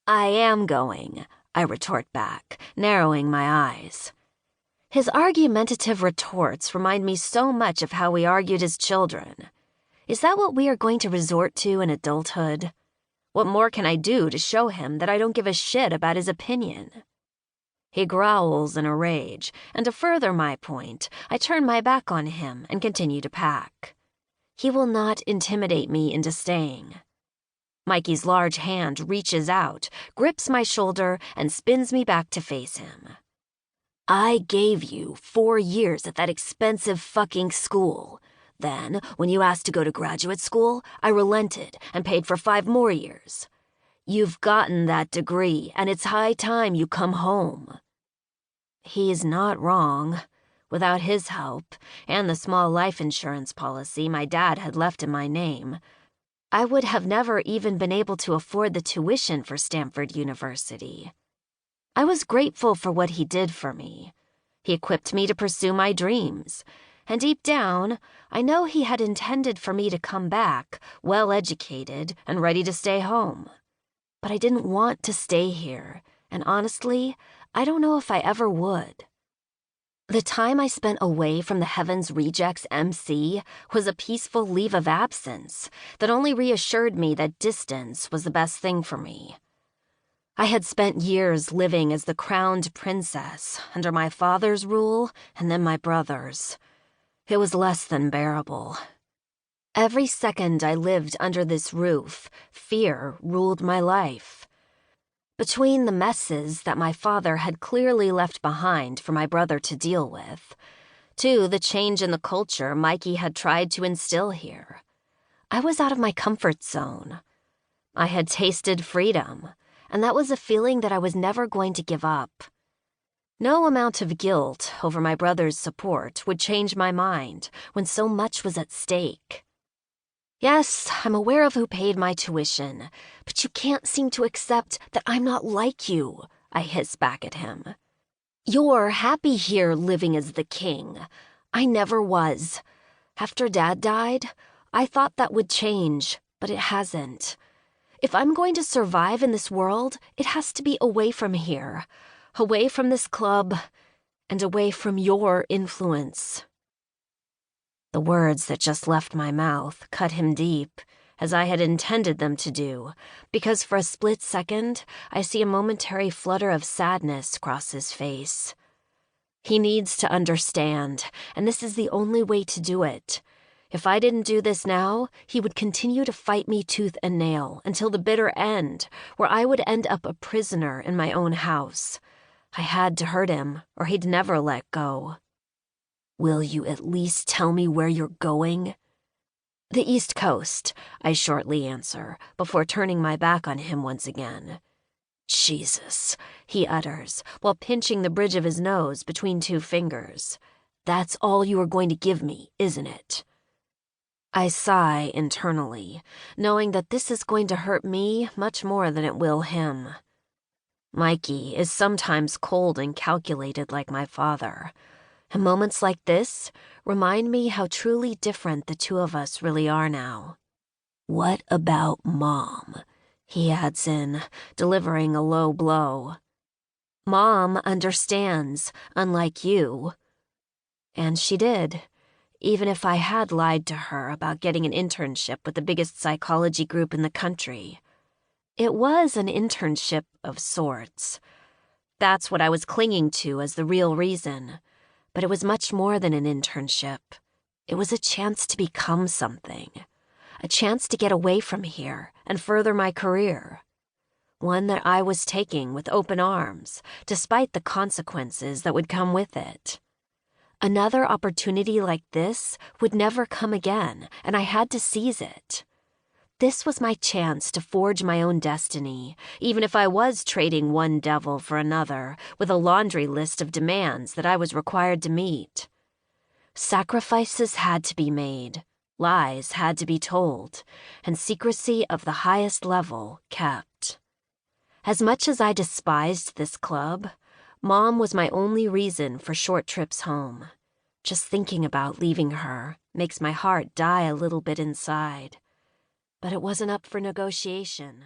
I am going, I retort back, narrowing my eyes. His argumentative retorts remind me so much of how we argued as children. Is that what we are going to resort to in adulthood? What more can I do to show him that I don't give a shit about his opinion? He growls in a rage, and to further my point, I turn my back on him and continue to pack. He will not intimidate me into staying. Mikey's large hand reaches out, grips my shoulder, and spins me back to face him. I gave you 4 years at that expensive fucking school. Then, when you asked to go to graduate school, I relented and paid for 5 more years. You've gotten that degree, and it's high time you come home. He's not wrong. Without his help, and the small life insurance policy my dad had left in my name, I would have never even been able to afford the tuition for Stanford University. I was grateful for what he did for me. He equipped me to pursue my dreams, and deep down, I know he had intended for me to come back, well-educated and ready to stay home. But I didn't want to stay here, and honestly, I don't know if I ever would. The time I spent away from the Heaven's Rejects MC was a peaceful leave of absence that only reassured me that distance was the best thing for me. I had spent years living as the crowned princess under my father's rule and then my brother's. It was less than bearable. Every second I lived under this roof, fear ruled my life. Between the messes that my father had clearly left behind for my brother to deal with, to the change in the culture Mikey had tried to instill here, I was out of my comfort zone. I had tasted freedom, and that was a feeling that I was never going to give up. No amount of guilt over my brother's support would change my mind when so much was at stake. Yes, I'm aware of who paid my tuition, but you can't seem to accept that I'm not like you, I hiss back at him. You're happy here living as the king. I never was. After Dad died, I thought that would change, but it hasn't. If I'm going to survive in this world, it has to be away from here, away from this club, and away from your influence. The words that just left my mouth cut him deep, as I had intended them to do, because for a split second, I see a momentary flutter of sadness cross his face. He needs to understand, and this is the only way to do it. If I didn't do this now, he would continue to fight me tooth and nail until the bitter end, where I would end up a prisoner in my own house. I had to hurt him, or he'd never let go. Will you at least tell me where you're going? The East Coast, I shortly answer, before turning my back on him once again. Jesus, he utters, while pinching the bridge of his nose between 2 fingers. That's all you are going to give me, isn't it? I sigh internally, knowing that this is going to hurt me much more than it will him. Mikey is sometimes cold and calculated like my father. And moments like this remind me how truly different the two of us really are now. What about Mom? He adds in, delivering a low blow. Mom understands, unlike you. And she did, even if I had lied to her about getting an internship with the biggest psychology group in the country. It was an internship of sorts. That's what I was clinging to as the real reason. But it was much more than an internship. It was a chance to become something. A chance to get away from here and further my career. One that I was taking with open arms, despite the consequences that would come with it. Another opportunity like this would never come again, and I had to seize it. This was my chance to forge my own destiny, even if I was trading one devil for another, with a laundry list of demands that I was required to meet. Sacrifices had to be made, lies had to be told, and secrecy of the highest level kept. As much as I despised this club, Mom was my only reason for short trips home. Just thinking about leaving her makes my heart die a little bit inside. But it wasn't up for negotiation.